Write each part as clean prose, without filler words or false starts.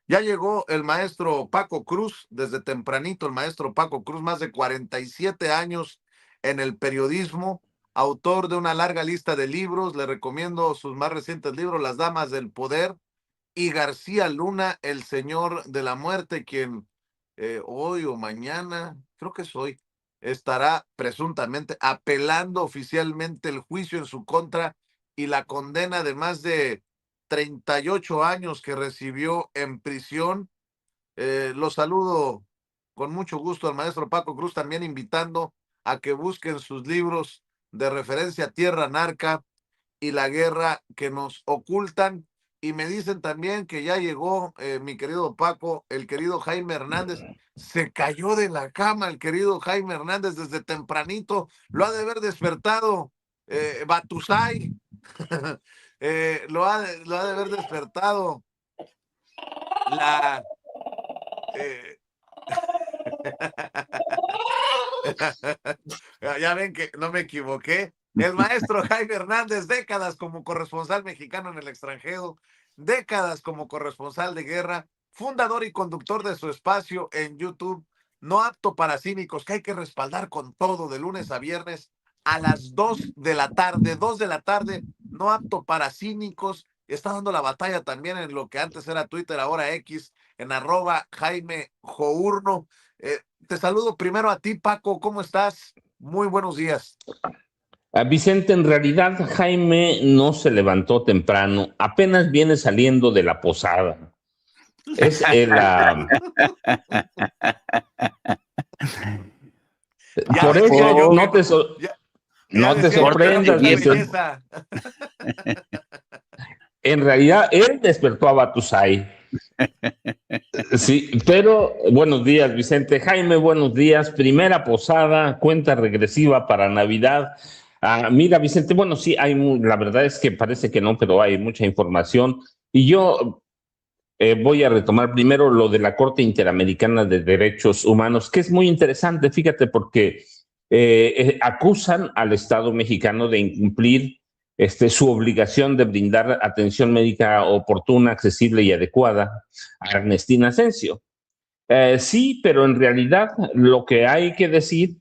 Ya llegó el maestro Paco Cruz, desde tempranito el maestro Paco Cruz, más de 47 años en el periodismo, autor de una larga lista de libros. Le recomiendo sus más recientes libros, Las Damas del Poder y García Luna, El Señor de la Muerte, quien hoy o mañana, creo que es hoy, estará presuntamente apelando oficialmente el juicio en su contra y la condena de más de 38 años que recibió en prisión. Lo saludo con mucho gusto al maestro Paco Cruz, también invitando a que busquen sus libros de referencia Tierra Narca y La Guerra que nos ocultan. Y me dicen también que ya llegó mi querido Paco, el querido Jaime Hernández. Se cayó de la cama el querido Jaime Hernández desde tempranito. Lo ha de haber despertado Batusay. Lo ha de haber despertado la... eh, ya ven que no me equivoqué. El maestro Jaime Hernández, décadas como corresponsal mexicano en el extranjero, décadas como corresponsal de guerra, fundador y conductor de su espacio en YouTube, No Apto para Cínicos, que hay que respaldar con todo de lunes a viernes a las 2 de la tarde, 2 de la tarde, No Apto para Cínicos. Está dando la batalla también en lo que antes era Twitter, ahora X, en @Jaime Journo. Te saludo primero a ti, Paco, ¿cómo estás? Muy buenos días. Vicente, en realidad Jaime no se levantó temprano, apenas viene saliendo de la posada. Es el, por eso Yo no que te, no, no te decía yo que no sorprendas, tanta Vicente. belleza. En realidad él despertó a Batusay. Sí, pero buenos días, Vicente. Jaime, buenos días. Primera posada, cuenta regresiva para Navidad. Mira, Vicente, bueno, sí, la verdad es que parece que no, pero hay mucha información. Y yo voy a retomar primero lo de la Corte Interamericana de Derechos Humanos, que es muy interesante, fíjate, porque acusan al Estado mexicano de incumplir su obligación de brindar atención médica oportuna, accesible y adecuada a Ernestina Asensio. Sí, pero en realidad lo que hay que decir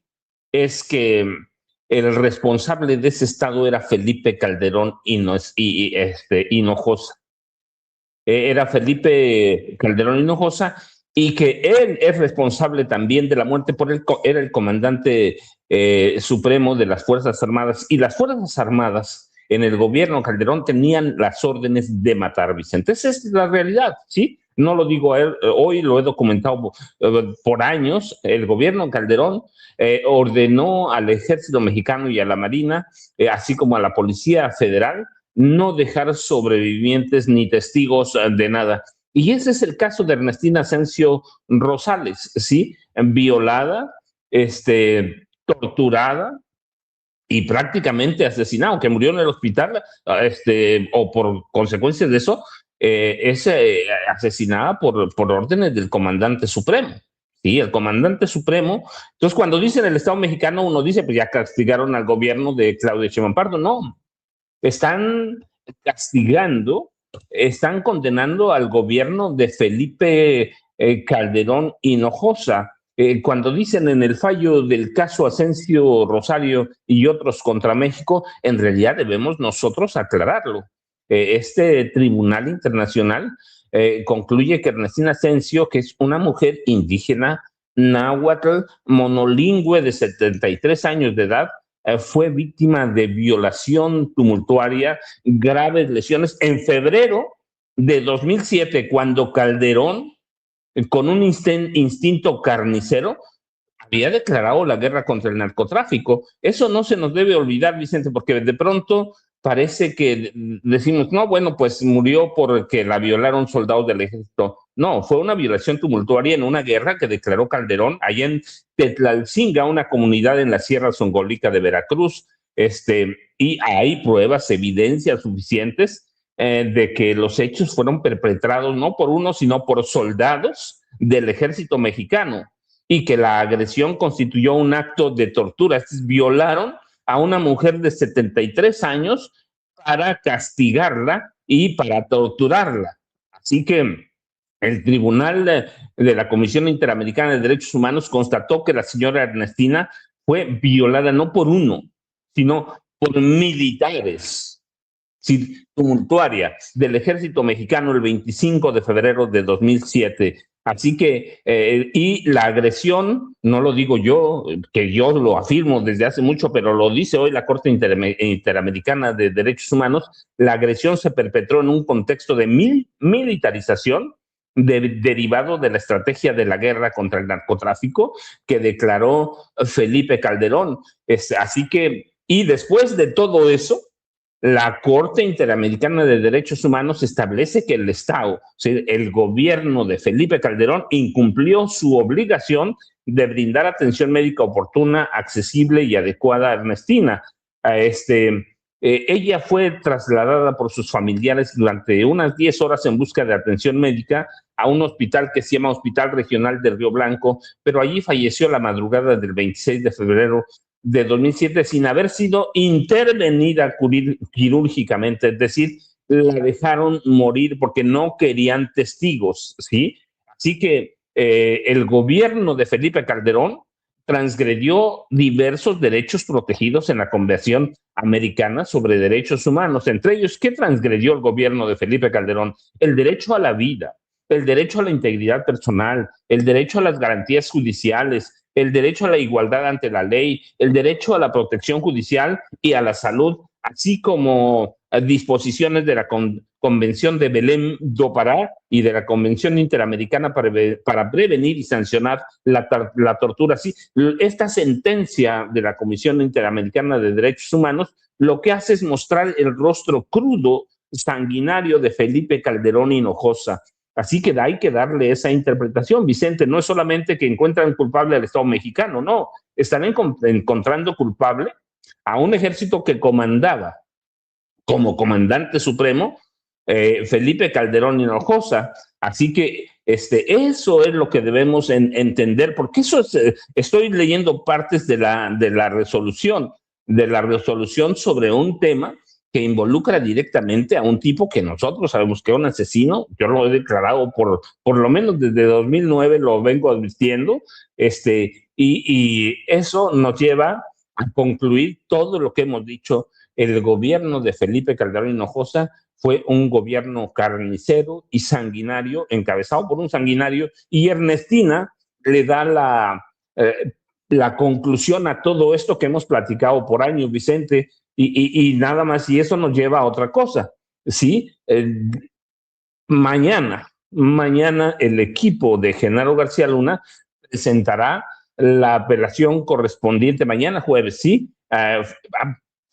es que el responsable de ese estado era Felipe Calderón Hinojosa. Era Felipe Calderón Hinojosa, y que él es responsable también de la muerte era el comandante supremo de las Fuerzas Armadas, y las Fuerzas Armadas en el gobierno Calderón tenían las órdenes de matar, Vicente. Esa es la realidad, ¿sí? No lo digo hoy, lo he documentado por años. El gobierno Calderón ordenó al ejército mexicano y a la marina, así como a la Policía Federal, no dejar sobrevivientes ni testigos de nada. Y ese es el caso de Ernestina Asensio Rosales, ¿sí? Violada, torturada y prácticamente asesinada, aunque murió en el hospital, o por consecuencias de eso, es asesinada por órdenes del comandante supremo. Sí, el comandante supremo. Entonces, cuando dicen el Estado mexicano, uno dice, pues ya castigaron al gobierno de Claudia Sheinbaum Pardo. No, están castigando, están condenando al gobierno de Felipe Calderón Hinojosa. Cuando dicen en el fallo del caso Asensio Rosario y otros contra México, en realidad debemos nosotros aclararlo. Este tribunal internacional concluye que Ernestina Asensio, que es una mujer indígena náhuatl monolingüe de 73 años de edad, fue víctima de violación tumultuaria, graves lesiones en febrero de 2007, cuando Calderón, con un instinto carnicero, había declarado la guerra contra el narcotráfico. Eso no se nos debe olvidar, Vicente, porque de pronto parece que decimos, no, bueno, pues murió porque la violaron soldados del ejército. No, fue una violación tumultuaria en una guerra que declaró Calderón allá en Tetlalcinga, una comunidad en la Sierra Songolica de Veracruz. Y hay pruebas, evidencias suficientes de que los hechos fueron perpetrados no por uno, sino por soldados del ejército mexicano, y que la agresión constituyó un acto de tortura. Violaron a una mujer de 73 años para castigarla y para torturarla. Así que El Tribunal de la Comisión Interamericana de Derechos Humanos constató que la señora Ernestina fue violada no por uno, sino por militares, tumultuaria del ejército mexicano el 25 de febrero de 2007. Así que, y la agresión, no lo digo yo, que yo lo afirmo desde hace mucho, pero lo dice hoy la Corte Interamericana de Derechos Humanos, la agresión se perpetró en un contexto de militarización derivado de la estrategia de la guerra contra el narcotráfico que declaró Felipe Calderón. Así que, y después de todo eso, la Corte Interamericana de Derechos Humanos establece que el Estado, el gobierno de Felipe Calderón, incumplió su obligación de brindar atención médica oportuna, accesible y adecuada a Ernestina. Ella fue trasladada por sus familiares durante unas 10 horas en busca de atención médica a un hospital que se llama Hospital Regional de Río Blanco, pero allí falleció la madrugada del 26 de febrero de 2007 sin haber sido intervenida quirúrgicamente, es decir, la dejaron morir porque no querían testigos, ¿sí? Así que el gobierno de Felipe Calderón transgredió diversos derechos protegidos en la Convención Americana sobre Derechos Humanos. Entre ellos, ¿qué transgredió el gobierno de Felipe Calderón? El derecho a la vida, el derecho a la integridad personal, el derecho a las garantías judiciales, el derecho a la igualdad ante la ley, el derecho a la protección judicial y a la salud, así como disposiciones de la Convención de Belém do Pará y de la Convención Interamericana para prevenir y sancionar la tortura. Sí, esta sentencia de la Comisión Interamericana de Derechos Humanos lo que hace es mostrar el rostro crudo, sanguinario de Felipe Calderón Hinojosa. Así que hay que darle esa interpretación, Vicente. No es solamente que encuentran culpable al Estado mexicano, no. Están encontrando culpable a un ejército que comandaba como comandante supremo Felipe Calderón Hinojosa. Así que eso es lo que debemos entender, porque eso es, estoy leyendo partes de la resolución sobre un tema que involucra directamente a un tipo que nosotros sabemos que es un asesino. Yo lo he declarado por lo menos desde 2009, lo vengo advirtiendo, y eso nos lleva a concluir todo lo que hemos dicho. El gobierno de Felipe Calderón Hinojosa fue un gobierno carnicero y sanguinario, encabezado por un sanguinario, y Ernestina le da la conclusión a todo esto que hemos platicado por años, Vicente, y nada más, y eso nos lleva a otra cosa, ¿sí? Mañana el equipo de Genaro García Luna presentará la apelación correspondiente mañana jueves, ¿sí?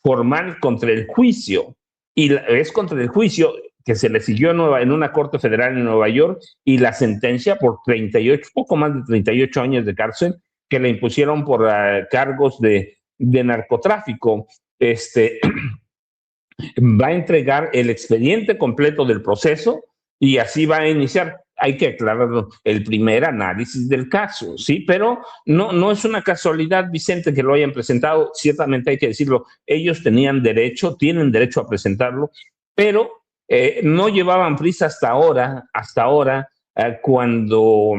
Formal contra el juicio, y es contra el juicio que se le siguió en una corte federal en Nueva York, y la sentencia por 38, poco más de 38 años de cárcel que le impusieron por cargos de narcotráfico. Va a entregar el expediente completo del proceso y así va a iniciar. Hay que aclararlo, el primer análisis del caso, ¿sí? Pero no es una casualidad, Vicente, que lo hayan presentado. Ciertamente hay que decirlo, ellos tienen derecho a presentarlo, pero no llevaban prisa hasta ahora, cuando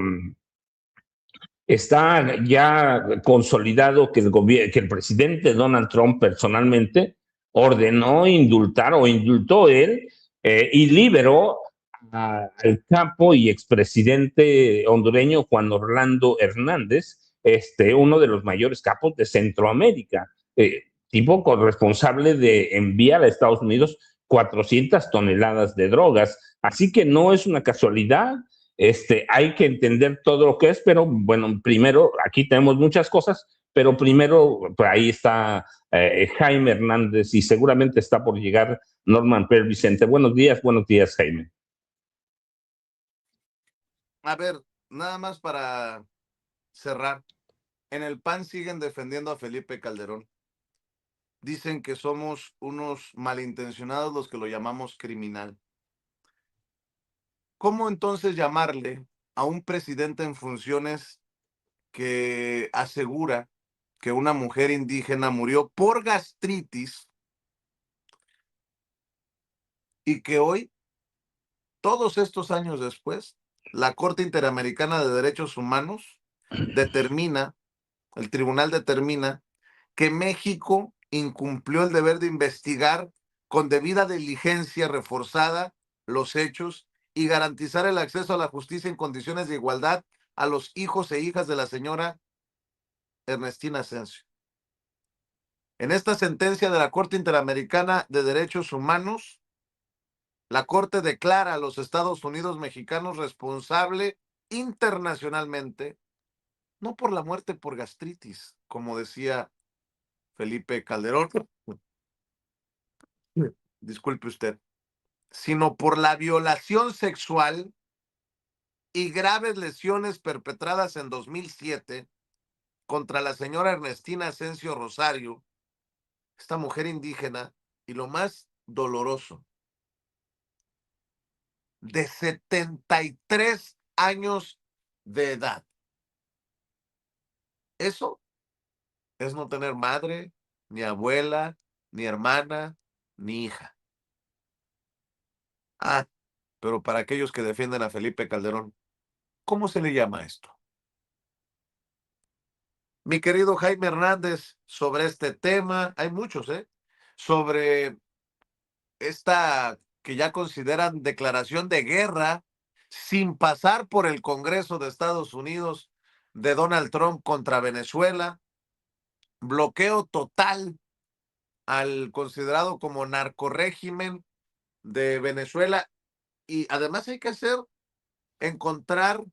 está ya consolidado que el presidente Donald Trump personalmente ordenó indultar o indultó él y liberó al capo y expresidente hondureño Juan Orlando Hernández, uno de los mayores capos de Centroamérica, tipo responsable de enviar a Estados Unidos 400 toneladas de drogas. Así que no es una casualidad. Hay que entender todo lo que es, pero bueno, primero, aquí tenemos muchas cosas, pero primero, pues ahí está Jaime Hernández y seguramente está por llegar Norman Per Vicente. Buenos días, Jaime. A ver, nada más para cerrar. En el PAN siguen defendiendo a Felipe Calderón. Dicen que somos unos malintencionados los que lo llamamos criminal. ¿Cómo entonces llamarle a un presidente en funciones que asegura que una mujer indígena murió por gastritis y que hoy, todos estos años después, la Corte Interamericana de Derechos Humanos determina, el tribunal determina que México incumplió el deber de investigar con debida diligencia reforzada los hechos y garantizar el acceso a la justicia en condiciones de igualdad a los hijos e hijas de la señora Ernestina Asensio. En esta sentencia de la Corte Interamericana de Derechos Humanos, la Corte declara a los Estados Unidos mexicanos responsable internacionalmente, no por la muerte por gastritis, como decía Felipe Calderón, disculpe usted, sino por la violación sexual y graves lesiones perpetradas en 2007 contra la señora Ernestina Asensio Rosario, esta mujer indígena, y lo más doloroso, de 73 años de edad. Eso es no tener madre, ni abuela, ni hermana, ni hija. Ah, pero para aquellos que defienden a Felipe Calderón, ¿cómo se le llama esto? Mi querido Jaime Hernández, sobre este tema, hay muchos, sobre esta que ya consideran declaración de guerra sin pasar por el Congreso de Estados Unidos de Donald Trump contra Venezuela, bloqueo total al considerado como narcorrégimen de Venezuela, y además hay que encontrar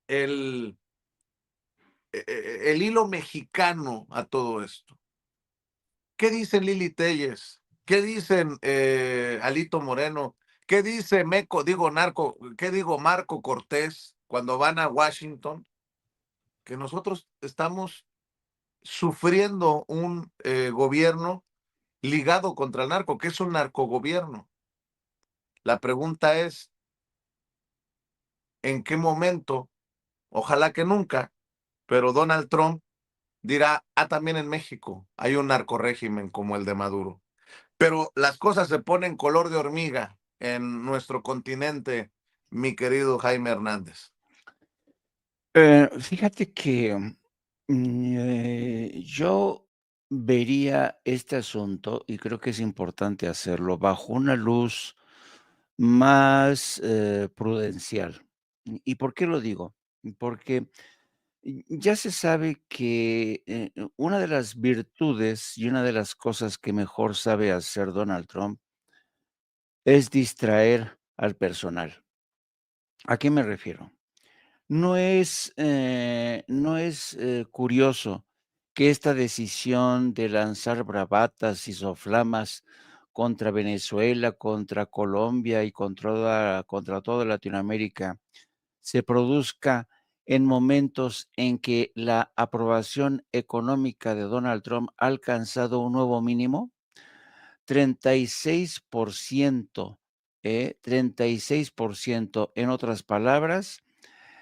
el, el hilo mexicano a todo esto. ¿Qué dicen Lili Telles? ¿Qué dicen Alito Moreno? ¿Qué dice Marco Cortés cuando van a Washington? Que nosotros estamos sufriendo un gobierno ligado contra el narco, que es un narcogobierno. La pregunta es, ¿en qué momento? Ojalá que nunca, pero Donald Trump dirá, también en México hay un narcorrégimen como el de Maduro. Pero las cosas se ponen color de hormiga en nuestro continente, mi querido Jaime Hernández. Fíjate que yo vería este asunto, y creo que es importante hacerlo, bajo una luz más prudencial. ¿Y por qué lo digo? Porque ya se sabe que una de las virtudes y una de las cosas que mejor sabe hacer Donald Trump es distraer al personal. ¿A qué me refiero? No es curioso que esta decisión de lanzar bravatas y soflamas contra Venezuela, contra Colombia y contra toda Latinoamérica se produzca en momentos en que la aprobación económica de Donald Trump ha alcanzado un nuevo mínimo. 36%, 36%. En otras palabras,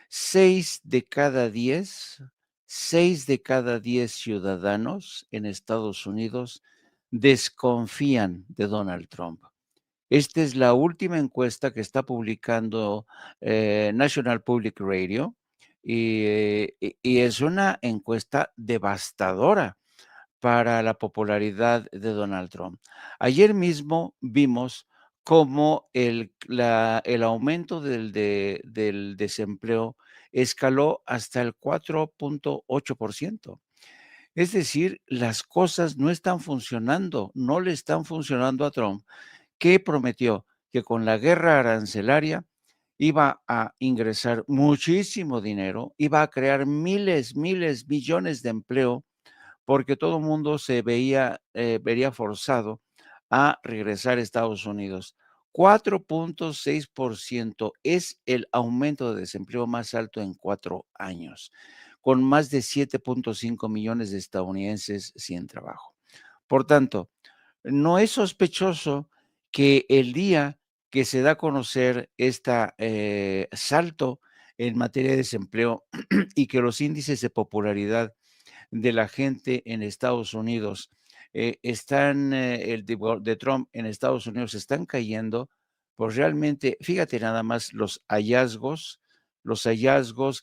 6 de cada 10, 6 de cada 10 ciudadanos en Estados Unidos desconfían de Donald Trump. Esta es la última encuesta que está publicando National Public Radio, y es una encuesta devastadora para la popularidad de Donald Trump. Ayer mismo vimos cómo el aumento del desempleo escaló hasta el 4.8%. Es decir, las cosas no están funcionando, no le están funcionando a Trump, que prometió que con la guerra arancelaria iba a ingresar muchísimo dinero, iba a crear miles, miles, millones de empleo, porque todo el mundo se vería forzado a regresar a Estados Unidos. 4.6% es el aumento de desempleo más alto en 4 años, con más de 7.5 millones de estadounidenses sin trabajo. Por tanto, no es sospechoso que el día que se da a conocer este salto en materia de desempleo y que los índices de popularidad de la gente en Estados Unidos, el de Trump en Estados Unidos están cayendo, Pues realmente, fíjate nada más los hallazgos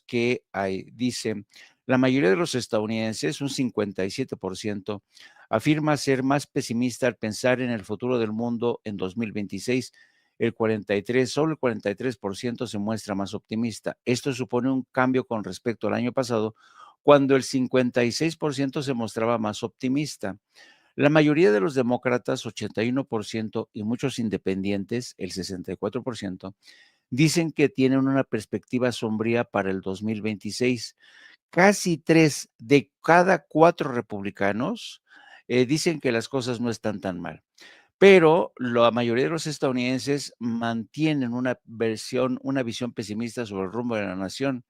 que hay. Dicen, la mayoría de los estadounidenses, un 57%, afirma ser más pesimista al pensar en el futuro del mundo en 2026. Solo el 43% se muestra más optimista. Esto supone un cambio con respecto al año pasado, cuando el 56% se mostraba más optimista. La mayoría de los demócratas, 81%, y muchos independientes, el 64%, dicen que tienen una perspectiva sombría para el 2026. Casi 3 de cada 4 republicanos dicen que las cosas no están tan mal. Pero la mayoría de los estadounidenses mantienen una visión pesimista sobre el rumbo de la nación.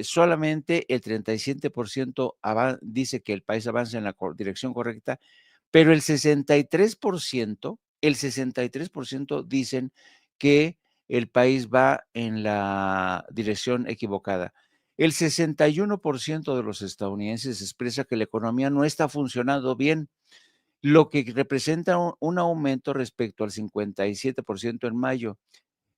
Solamente el 37% dice que el país avanza en la dirección correcta, pero el 63% dicen que el país va en la dirección equivocada. El 61% de los estadounidenses expresa que la economía no está funcionando bien, lo que representa un aumento respecto al 57% en mayo.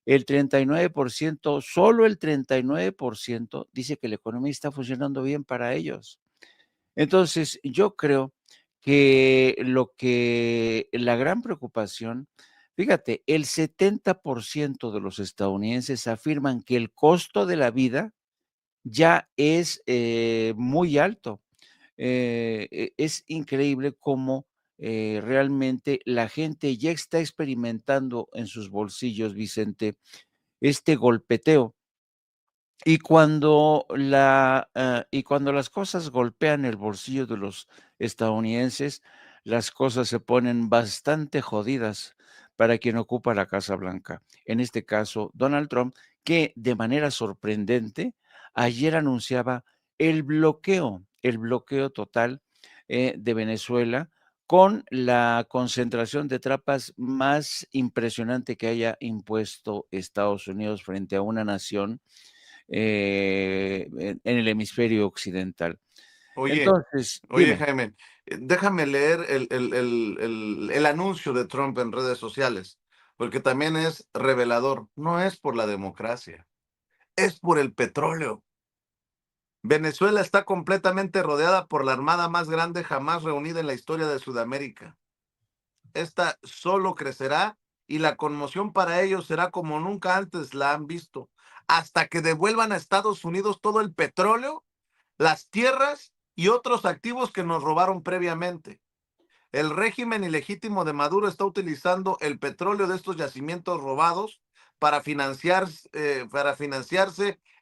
El 39%, solo el 39% dice que la economía está funcionando bien para ellos. Entonces, yo creo que la gran preocupación, fíjate, el 70% de los estadounidenses afirman que el costo de la vida ya es muy alto. Es increíble cómo realmente la gente ya está experimentando en sus bolsillos, Vicente, este golpeteo. Y cuando las cosas golpean el bolsillo de los estadounidenses, las cosas se ponen bastante jodidas para quien ocupa la Casa Blanca. En este caso, Donald Trump, que de manera sorprendente ayer anunciaba el bloqueo total de Venezuela, con la concentración de tropas más impresionante que haya impuesto Estados Unidos frente a una nación en el hemisferio occidental. Oye, Entonces, oye, dime. Jaime, déjame leer el anuncio de Trump en redes sociales, porque también es revelador. No es por la democracia, es por el petróleo. Venezuela está completamente rodeada por la armada más grande jamás reunida en la historia de Sudamérica. Esta solo crecerá y la conmoción para ellos será como nunca antes la han visto, hasta que devuelvan a Estados Unidos todo el petróleo, las tierras y otros activos que nos robaron previamente. El régimen ilegítimo de Maduro está utilizando el petróleo de estos yacimientos robados para financiarse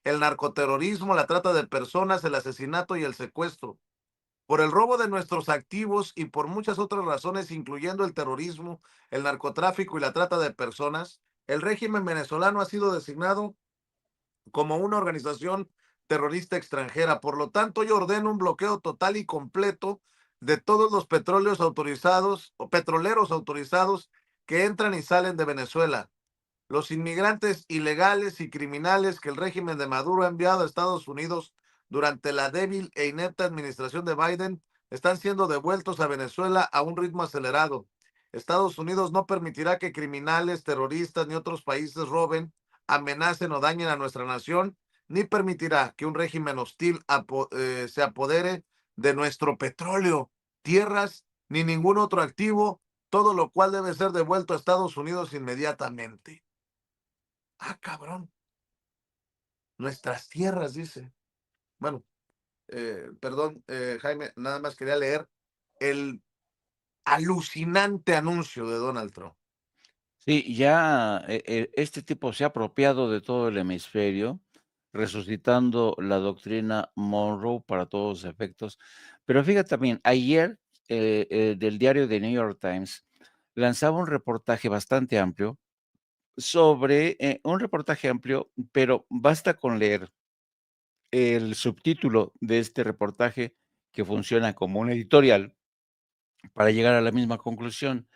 el narcoterrorismo, la trata de personas, el asesinato y el secuestro. Por el robo de nuestros activos y por muchas otras razones, incluyendo el terrorismo, el narcotráfico y la trata de personas, el régimen venezolano ha sido designado como una organización terrorista extranjera. Por lo tanto, yo ordeno un bloqueo total y completo de todos los petróleos autorizados o petroleros autorizados que entran y salen de Venezuela. Los inmigrantes ilegales y criminales que el régimen de Maduro ha enviado a Estados Unidos durante la débil e inepta administración de Biden están siendo devueltos a Venezuela a un ritmo acelerado. Estados Unidos no permitirá que criminales, terroristas ni otros países roben, amenacen o dañen a nuestra nación, ni permitirá que un régimen hostil se apodere de nuestro petróleo, tierras ni ningún otro activo, todo lo cual debe ser devuelto a Estados Unidos inmediatamente. Ah, cabrón. Nuestras tierras, dice. Bueno, perdón, Jaime, nada más quería leer el alucinante anuncio de Donald Trump. Sí, ya este tipo se ha apropiado de todo el hemisferio, resucitando la doctrina Monroe para todos los efectos. Pero fíjate también, ayer del diario The New York Times lanzaba un reportaje bastante amplio un reportaje amplio, pero basta con leer el subtítulo de este reportaje, que funciona como un editorial, para llegar a la misma conclusión.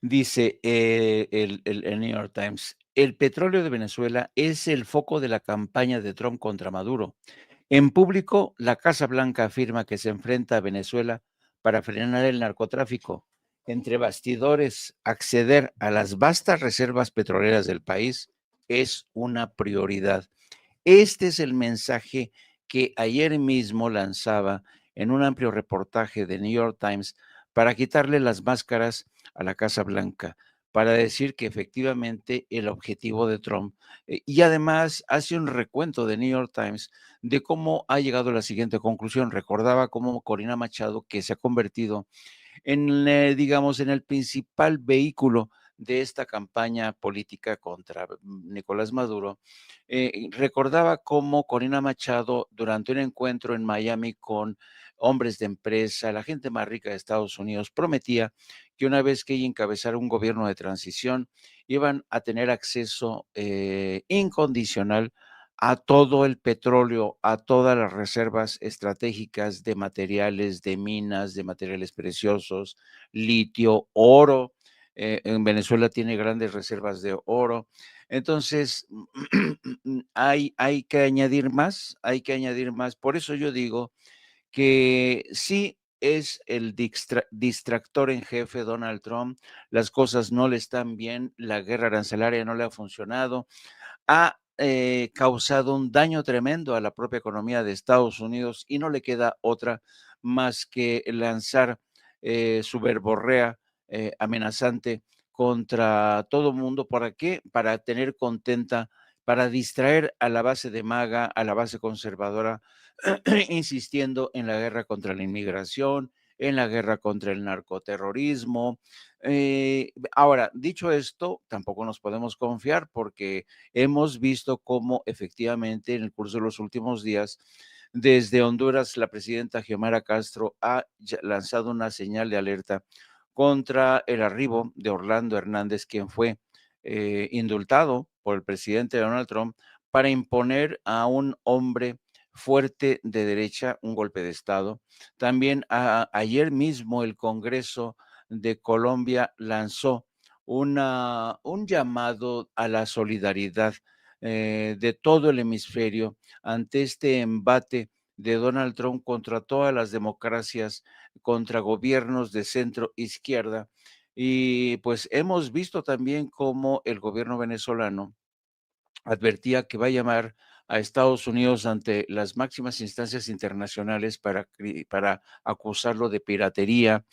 Dice el New York Times: el petróleo de Venezuela es el foco de la campaña de Trump contra Maduro. En público, la Casa Blanca afirma que se enfrenta a Venezuela para frenar el narcotráfico. entre bastidores, acceder a las vastas reservas petroleras del país es una prioridad. Este es el mensaje que ayer mismo lanzaba en un amplio reportaje de New York Times para quitarle las máscaras a la Casa Blanca, para decir que efectivamente el objetivo de Trump, y además hace un recuento de New York Times de cómo ha llegado a la siguiente conclusión. Recordaba cómo Corina Machado, que se ha convertido en, digamos, en el principal vehículo de esta campaña política contra Nicolás Maduro, recordaba cómo Corina Machado, durante un encuentro en Miami con hombres de empresa, la gente más rica de Estados Unidos, prometía que una vez que ella encabezara un gobierno de transición, iban a tener acceso incondicional a todo el petróleo, a todas las reservas estratégicas de materiales, de minas, de materiales preciosos, litio, oro. En Venezuela tiene grandes reservas de oro. Entonces, hay que añadir más, hay que añadir más. Por eso yo digo que sí es el distractor en jefe Donald Trump, las cosas no le están bien, la guerra arancelaria no le ha funcionado, ha causado un daño tremendo a la propia economía de Estados Unidos y no le queda otra más que lanzar su verborrea amenazante contra todo mundo. ¿Para qué? Para tener contenta, para distraer a la base de MAGA, a la base conservadora, insistiendo en la guerra contra la inmigración, en la guerra contra el narcoterrorismo. Ahora, dicho esto, tampoco nos podemos confiar porque hemos visto cómo efectivamente en el curso de los últimos días, desde Honduras, la presidenta Xiomara Castro ha lanzado una señal de alerta contra el arribo de Orlando Hernández, quien fue indultado por el presidente Donald Trump para imponer a un hombre fuerte de derecha un golpe de Estado. También ayer mismo el Congreso de Colombia lanzó un llamado a la solidaridad de todo el hemisferio ante este embate de Donald Trump contra todas las democracias, contra gobiernos de centro izquierda. Y pues hemos visto también cómo el gobierno venezolano advertía que va a llamar a Estados Unidos ante las máximas instancias internacionales para acusarlo de piratería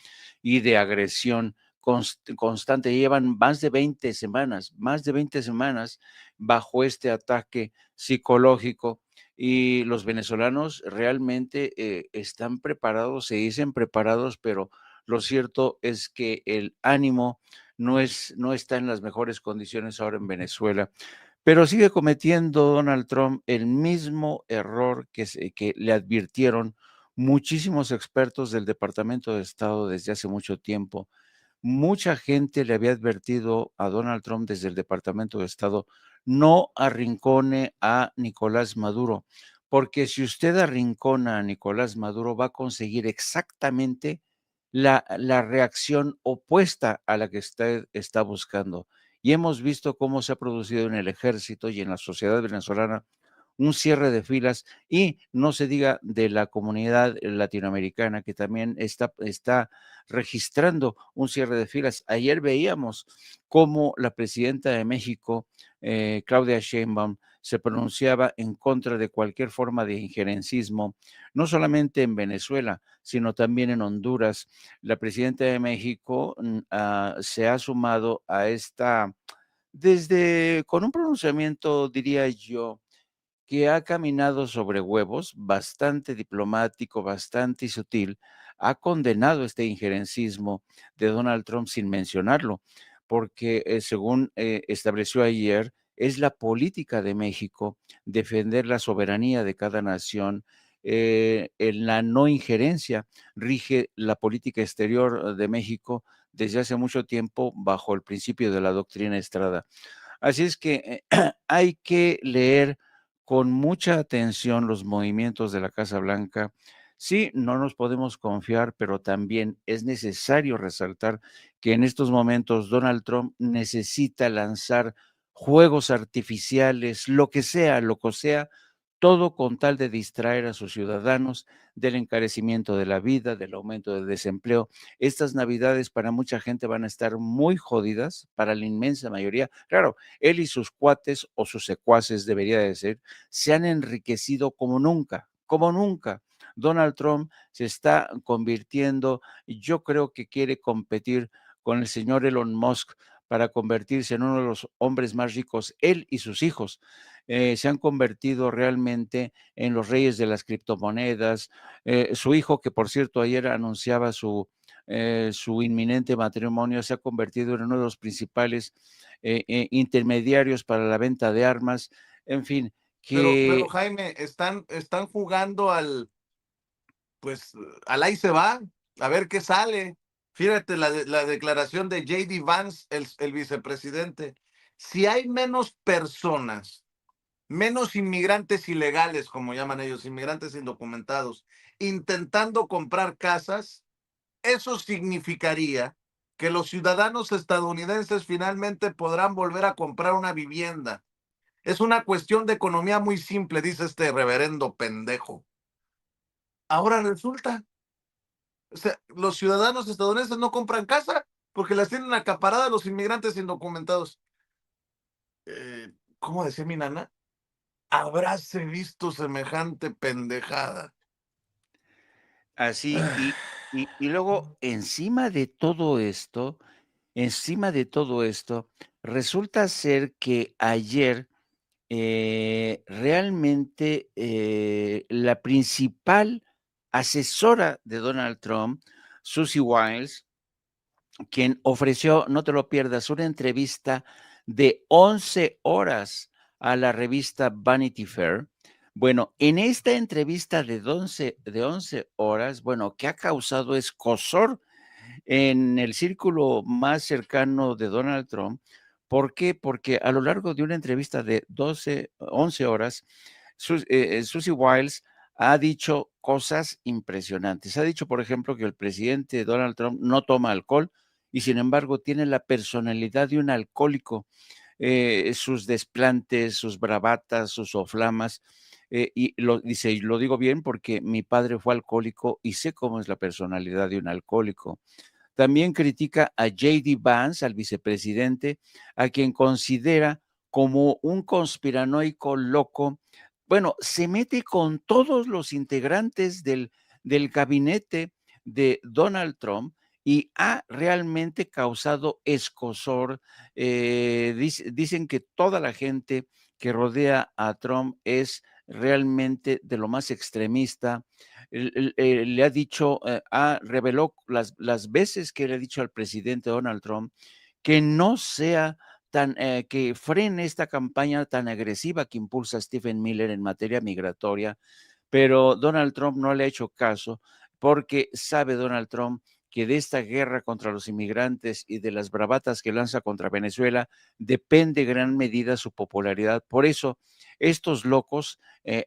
y de agresión constante. Llevan más de 20 semanas bajo este ataque psicológico y los venezolanos realmente están preparados, se dicen preparados, pero lo cierto es que el ánimo no está en las mejores condiciones ahora en Venezuela. Pero sigue cometiendo Donald Trump el mismo error que le advirtieron muchísimos expertos del Departamento de Estado desde hace mucho tiempo. Mucha gente le había advertido a Donald Trump desde el Departamento de Estado: no arrincone a Nicolás Maduro, porque si usted arrincona a Nicolás Maduro va a conseguir exactamente la reacción opuesta a la que usted está buscando. Y hemos visto cómo se ha producido en el ejército y en la sociedad venezolana un cierre de filas, y no se diga de la comunidad latinoamericana, que también está registrando un cierre de filas. Ayer veíamos cómo la presidenta de México, Claudia Sheinbaum, se pronunciaba en contra de cualquier forma de injerencismo, no solamente en Venezuela, sino también en Honduras. La presidenta de México se ha sumado a esta, con un pronunciamiento, diría yo, que ha caminado sobre huevos, bastante diplomático, bastante sutil, ha condenado este injerencismo de Donald Trump sin mencionarlo, porque según estableció ayer, es la política de México defender la soberanía de cada nación. En la no injerencia rige la política exterior de México desde hace mucho tiempo bajo el principio de la doctrina Estrada. Así es que hay que leer con mucha atención los movimientos de la Casa Blanca. Sí, no nos podemos confiar, pero también es necesario resaltar que en estos momentos Donald Trump necesita lanzar juegos artificiales, lo que sea, todo con tal de distraer a sus ciudadanos del encarecimiento de la vida, del aumento del desempleo. Estas Navidades para mucha gente van a estar muy jodidas, para la inmensa mayoría. Claro, él y sus cuates o sus secuaces, debería decir, se han enriquecido como nunca, como nunca. Donald Trump se está convirtiendo, yo creo que quiere competir con el señor Elon Musk para convertirse en uno de los hombres más ricos, él y sus hijos. Se han convertido realmente en los reyes de las criptomonedas. Su hijo, que por cierto ayer anunciaba su inminente matrimonio, se ha convertido en uno de los principales intermediarios para la venta de armas. En fin, Pero que Jaime, están jugando pues, al ahí se va, a ver qué sale. Fíjate la declaración de J.D. Vance, el vicepresidente. Si hay menos personas, menos inmigrantes ilegales, como llaman ellos, inmigrantes indocumentados, intentando comprar casas, eso significaría que los ciudadanos estadounidenses finalmente podrán volver a comprar una vivienda. Es una cuestión de economía muy simple, dice este reverendo pendejo. Ahora resulta, o sea, los ciudadanos estadounidenses no compran casa porque las tienen acaparadas los inmigrantes indocumentados. ¿Cómo decía mi nana? Habráse visto semejante pendejada. así, y luego encima de todo esto, resulta ser que ayer realmente la principal asesora de Donald Trump, Susie Wiles, quien ofreció, no te lo pierdas, una entrevista de 11 horas a la revista Vanity Fair. Bueno, en esta entrevista de 11 horas, bueno, que ha causado escozor en el círculo más cercano de Donald Trump. ¿Por qué? Porque a lo largo de una entrevista de 11 horas, Susie Wiles ha dicho cosas impresionantes. Ha dicho, por ejemplo, que el presidente Donald Trump no toma alcohol y sin embargo tiene la personalidad de un alcohólico. Sus desplantes, sus bravatas, sus soflamas. Dice, y lo digo bien porque mi padre fue alcohólico y sé cómo es la personalidad de un alcohólico. También critica a J.D. Vance, al vicepresidente, a quien considera como un conspiranoico loco. Bueno, se mete con todos los integrantes del gabinete de Donald Trump y ha realmente causado escozor. Dicen que toda la gente que rodea a Trump es realmente de lo más extremista. Le ha dicho, reveló las veces que le ha dicho al presidente Donald Trump que no sea que frene esta campaña tan agresiva que impulsa Stephen Miller en materia migratoria, pero Donald Trump no le ha hecho caso porque sabe Donald Trump que de esta guerra contra los inmigrantes y de las bravatas que lanza contra Venezuela depende gran medida su popularidad. Por eso, estos locos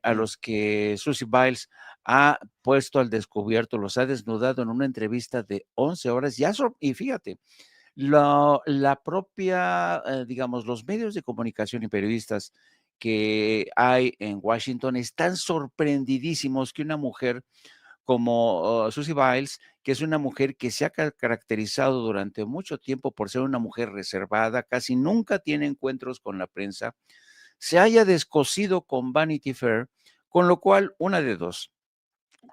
a los que Susie Biles ha puesto al descubierto, los ha desnudado en una entrevista de 11 horas, y fíjate, la propia, digamos, los medios de comunicación y periodistas que hay en Washington están sorprendidísimos que una mujer como Susie Biles, que es una mujer que se ha caracterizado durante mucho tiempo por ser una mujer reservada, casi nunca tiene encuentros con la prensa, se haya descosido con Vanity Fair, con lo cual, una de dos,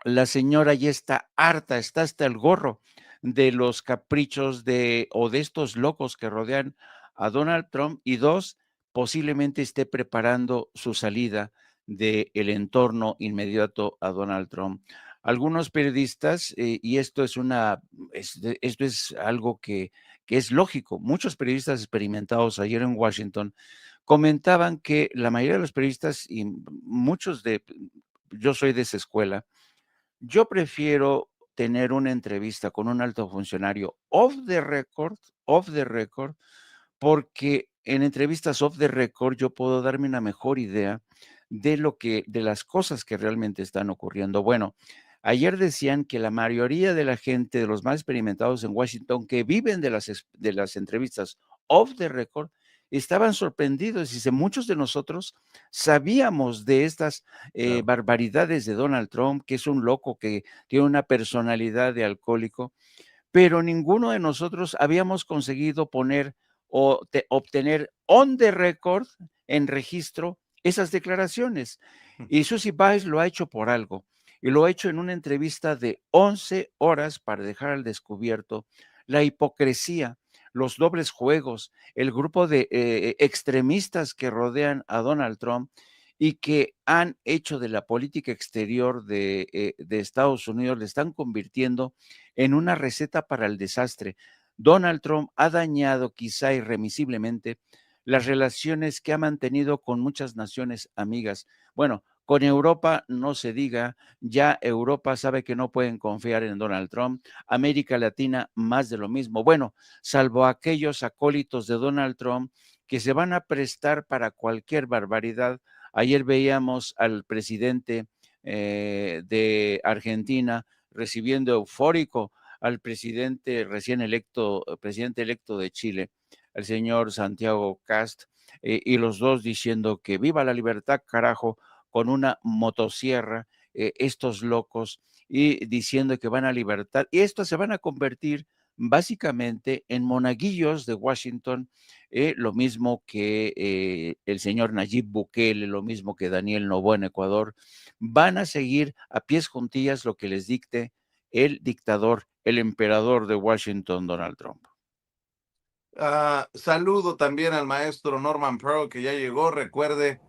la señora ya está harta, está hasta el gorro de los caprichos o de estos locos que rodean a Donald Trump, y dos, posiblemente esté preparando su salida del entorno inmediato a Donald Trump. Algunos periodistas, y esto es algo que es lógico, muchos periodistas experimentados ayer en Washington comentaban que la mayoría de los periodistas y yo soy de esa escuela, yo prefiero tener una entrevista con un alto funcionario off the record, porque en entrevistas off the record yo puedo darme una mejor idea de las cosas que realmente están ocurriendo. Bueno, ayer decían que la mayoría de la gente, de los más experimentados en Washington, que viven de las entrevistas off the record, estaban sorprendidos. Dice, muchos de nosotros sabíamos de estas Claro. barbaridades de Donald Trump, que es un loco que tiene una personalidad de alcohólico, pero ninguno de nosotros habíamos conseguido poner o obtener on the record, en registro, esas declaraciones. Y Susie Biles lo ha hecho por algo, y lo ha hecho en una entrevista de 11 horas para dejar al descubierto la hipocresía, los dobles juegos, el grupo de extremistas que rodean a Donald Trump y que han hecho de la política exterior de Estados Unidos, le están convirtiendo en una receta para el desastre. Donald Trump ha dañado quizá irremisiblemente las relaciones que ha mantenido con muchas naciones amigas. Bueno, con Europa no se diga, ya Europa sabe que no pueden confiar en Donald Trump, América Latina más de lo mismo. Bueno, salvo aquellos acólitos de Donald Trump que se van a prestar para cualquier barbaridad. Ayer veíamos al presidente de Argentina recibiendo eufórico al presidente recién electo, presidente electo de Chile, el señor Santiago Cast, y los dos diciendo que viva la libertad, carajo, con una motosierra, estos locos, y diciendo que van a libertad, y estos se van a convertir básicamente en monaguillos de Washington, lo mismo que el señor Nayib Bukele, lo mismo que Daniel Noboa en Ecuador, van a seguir a pies juntillas lo que les dicte el dictador, el emperador de Washington, Donald Trump. Saludo también al maestro Norman Pearl, que ya llegó. Recuerde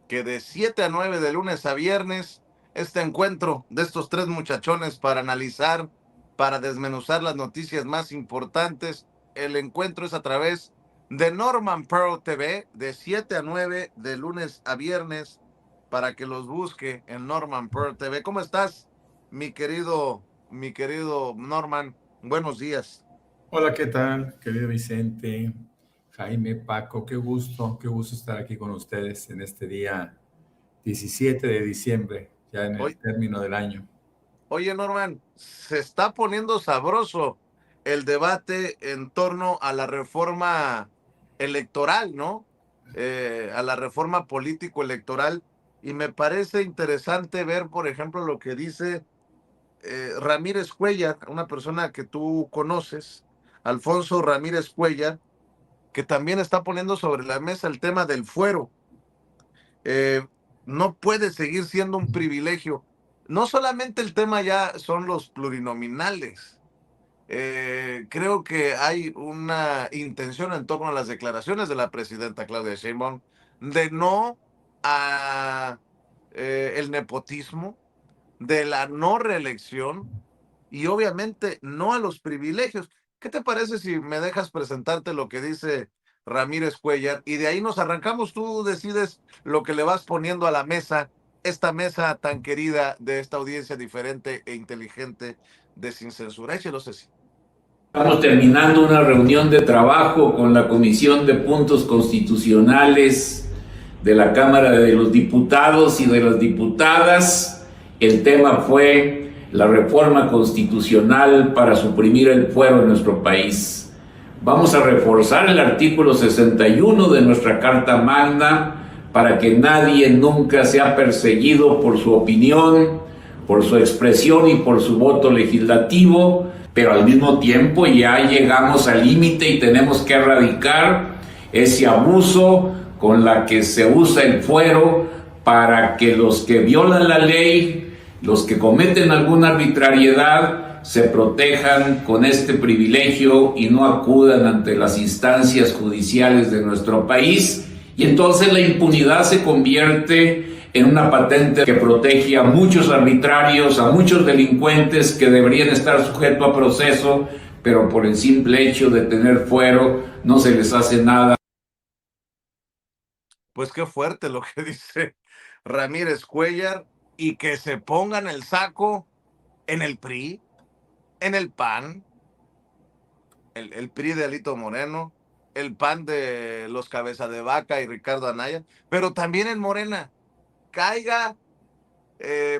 que de 7 a 9 de lunes a viernes, este encuentro de estos tres muchachones para analizar, para desmenuzar las noticias más importantes, el encuentro es a través de Norman Pearl TV, de 7 a 9 de lunes a viernes, para que los busque en Norman Pearl TV. ¿Cómo estás, mi querido Norman? Buenos días. Hola, ¿qué tal, querido Vicente, Jaime, Paco? Qué gusto estar aquí con ustedes en este día 17 de diciembre, ya en el Hoy, término del año. Oye, Norman, se está poniendo sabroso el debate en torno a la reforma electoral, ¿no? A la reforma político-electoral. Y me parece interesante ver, por ejemplo, lo que dice Ramírez Cuellar, una persona que tú conoces, Alfonso Ramírez Cuellar, que también está poniendo sobre la mesa el tema del fuero. eh, no puede seguir siendo un privilegio. No solamente el tema ya son los plurinominales. Creo que hay una intención en torno a las declaraciones de la presidenta Claudia Sheinbaum de no a el nepotismo, de la no reelección y obviamente no a los privilegios. ¿Qué te parece si me dejas presentarte lo que dice Ramírez Cuellar y de ahí nos arrancamos? Tú decides lo que le vas poniendo a la mesa, esta mesa tan querida de esta audiencia diferente e inteligente de Sin Censura. Échelo, Ceci. Estamos terminando una reunión de trabajo con la Comisión de Puntos Constitucionales de la Cámara de los Diputados y de las Diputadas. El tema fue la reforma constitucional para suprimir el fuero en nuestro país. Vamos a reforzar el artículo 61 de nuestra Carta Magna para que nadie nunca sea perseguido por su opinión, por su expresión y por su voto legislativo, pero al mismo tiempo ya llegamos al límite y tenemos que erradicar ese abuso con la que se usa el fuero para que los que violan la ley, los que cometen alguna arbitrariedad, se protejan con este privilegio y no acudan ante las instancias judiciales de nuestro país. Y entonces la impunidad se convierte en una patente que protege a muchos arbitrarios, a muchos delincuentes que deberían estar sujetos a proceso, pero por el simple hecho de tener fuero no se les hace nada. Pues qué fuerte lo que dice Ramírez Cuellar, y que se pongan el saco en el PRI, en el PAN, el PRI de Alito Moreno, el PAN de los Cabeza de Vaca y Ricardo Anaya, pero también en Morena. Caiga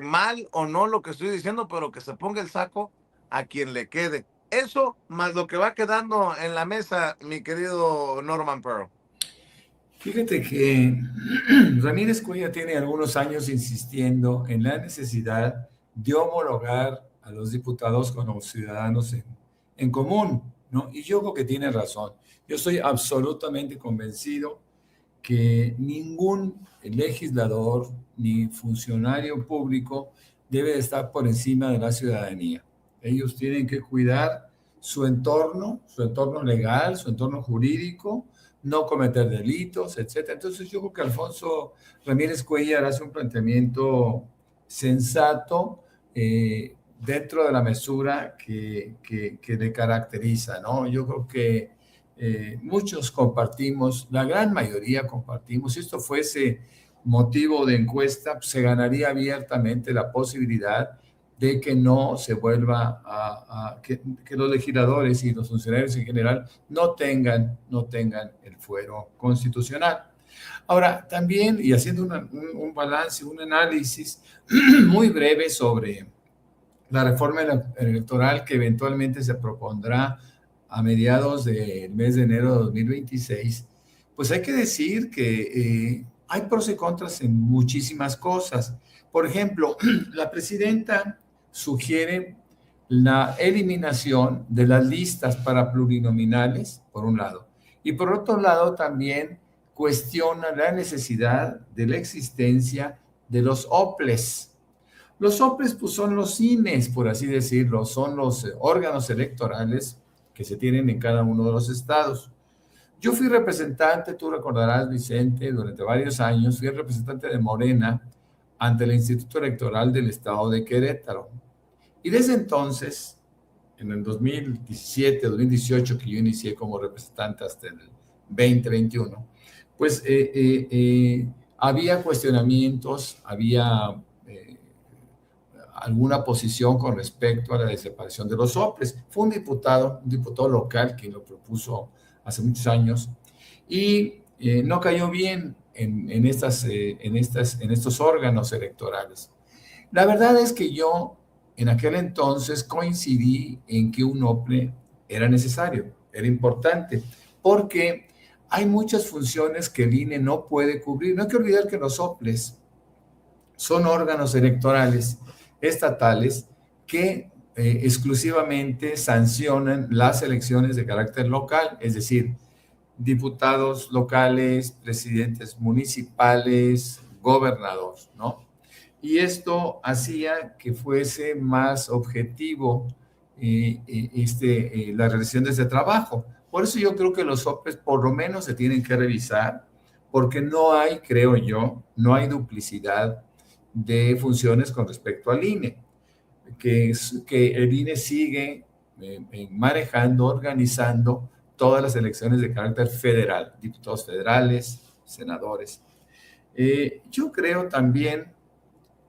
mal o no lo que estoy diciendo, pero que se ponga el saco a quien le quede. Eso más lo que va quedando en la mesa, mi querido Norman Pearl. Fíjate que Ramírez Cuellar tiene algunos años insistiendo en la necesidad de homologar a los diputados con los ciudadanos en común, ¿no? Y yo creo que tiene razón. Yo estoy absolutamente convencido que ningún legislador ni funcionario público debe estar por encima de la ciudadanía. Ellos tienen que cuidar su entorno legal, su entorno jurídico, no cometer delitos, etc. Entonces yo creo que Alfonso Ramírez Cuellar hace un planteamiento sensato dentro de la mesura que le caracteriza, ¿no? Yo creo que muchos compartimos, la gran mayoría compartimos. Si esto fuese motivo de encuesta, pues se ganaría abiertamente la posibilidad de que no se vuelva que los legisladores y los funcionarios en general no tengan el fuero constitucional. Ahora, también, y haciendo un balance, un análisis muy breve sobre la reforma electoral que eventualmente se propondrá a mediados del mes de enero de 2026, pues hay que decir que hay pros y contras en muchísimas cosas. Por ejemplo, la presidenta sugiere la eliminación de las listas para plurinominales, por un lado, y por otro lado también cuestiona la necesidad de la existencia de los OPLES. Los OPLES pues, son los INEs, por así decirlo, son los órganos electorales que se tienen en cada uno de los estados. Yo fui representante, tú recordarás, Vicente, durante varios años, fui representante de Morena ante el Instituto Electoral del Estado de Querétaro. Y desde entonces, en el 2017, 2018, que yo inicié como representante hasta el 2021, pues había cuestionamientos, había alguna posición con respecto a la desaparición de los OPLES. Fue un diputado local quien lo propuso hace muchos años y no cayó bien en estos órganos electorales. La verdad es que yo en aquel entonces coincidí en que un OPLE era necesario, era importante, porque hay muchas funciones que el INE no puede cubrir. No hay que olvidar que los OPLES son órganos electorales estatales que exclusivamente sancionan las elecciones de carácter local, es decir, diputados locales, presidentes municipales, gobernadores, ¿no? Y esto hacía que fuese más objetivo la realización de este trabajo. Por eso yo creo que los OPLES por lo menos se tienen que revisar, porque no hay, creo yo, no hay duplicidad de funciones con respecto al INE, que el INE sigue manejando, organizando todas las elecciones de carácter federal, diputados federales, senadores. Yo creo también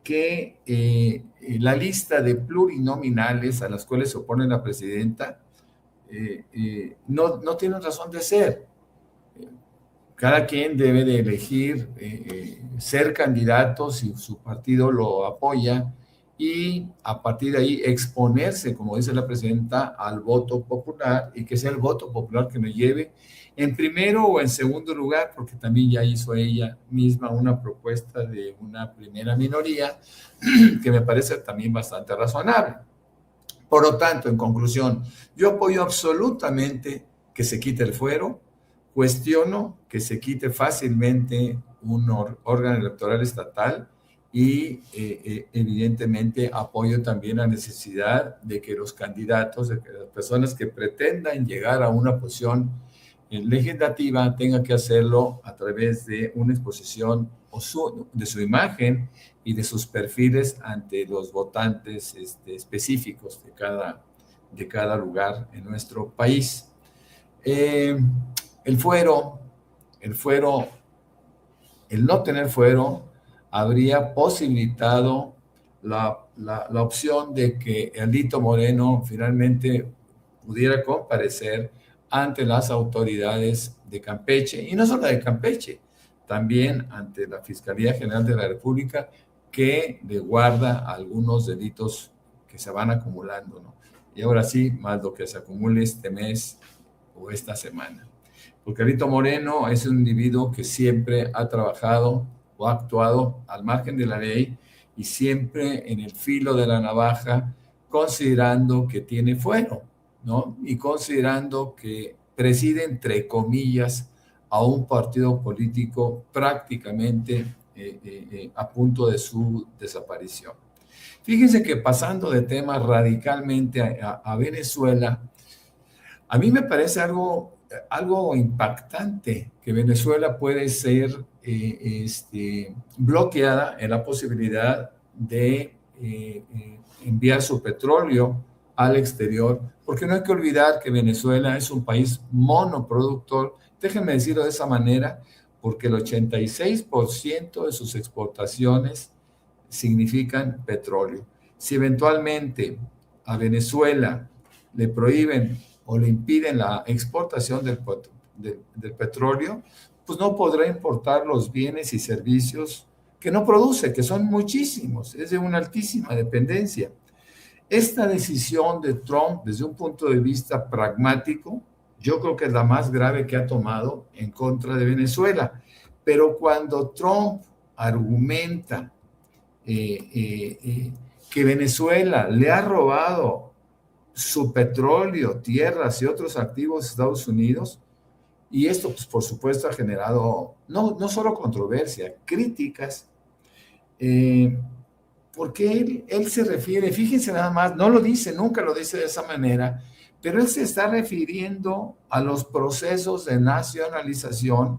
que la lista de plurinominales a las cuales se opone la presidenta no tienen razón de ser. Cada quien debe de elegir ser candidato si su partido lo apoya y a partir de ahí exponerse, como dice la presidenta, al voto popular y que sea el voto popular que me lleve en primero o en segundo lugar, porque también ya hizo ella misma una propuesta de una primera minoría que me parece también bastante razonable. Por lo tanto, en conclusión, yo apoyo absolutamente que se quite el fuero. Cuestiono que se quite fácilmente un órgano electoral estatal y evidentemente apoyo también la necesidad de que los candidatos, de que las personas que pretendan llegar a una posición legislativa tengan que hacerlo a través de una exposición de su imagen y de sus perfiles ante los votantes específicos de cada lugar en nuestro país. El no tener fuero habría posibilitado la opción de que Alito Moreno finalmente pudiera comparecer ante las autoridades de Campeche, y no solo de Campeche, también ante la Fiscalía General de la República, que le guarda algunos delitos que se van acumulando, ¿no? Y ahora sí, más lo que se acumule este mes o esta semana. porque Alito Moreno es un individuo que siempre ha trabajado o ha actuado al margen de la ley y siempre en el filo de la navaja, considerando que tiene fuero, ¿no? Y considerando que preside, entre comillas, a un partido político prácticamente a punto de su desaparición. Fíjense que pasando de tema radicalmente a Venezuela, a mí me parece algo impactante que Venezuela puede ser bloqueada en la posibilidad de enviar su petróleo al exterior, porque no hay que olvidar que Venezuela es un país monoproductor. Déjenme decirlo de esa manera, porque el 86% de sus exportaciones significan petróleo. Si eventualmente a Venezuela le prohíben o le impiden la exportación del petróleo, pues no podrá importar los bienes y servicios que no produce, que son muchísimos, es de una altísima dependencia. Esta decisión de Trump, desde un punto de vista pragmático, yo creo que es la más grave que ha tomado en contra de Venezuela. Pero cuando Trump argumenta que Venezuela le ha robado su petróleo, tierras y otros activos a Estados Unidos, y esto, pues, por supuesto, ha generado no solo controversia, críticas, porque él se refiere, fíjense nada más, no lo dice, nunca lo dice de esa manera, pero él se está refiriendo a los procesos de nacionalización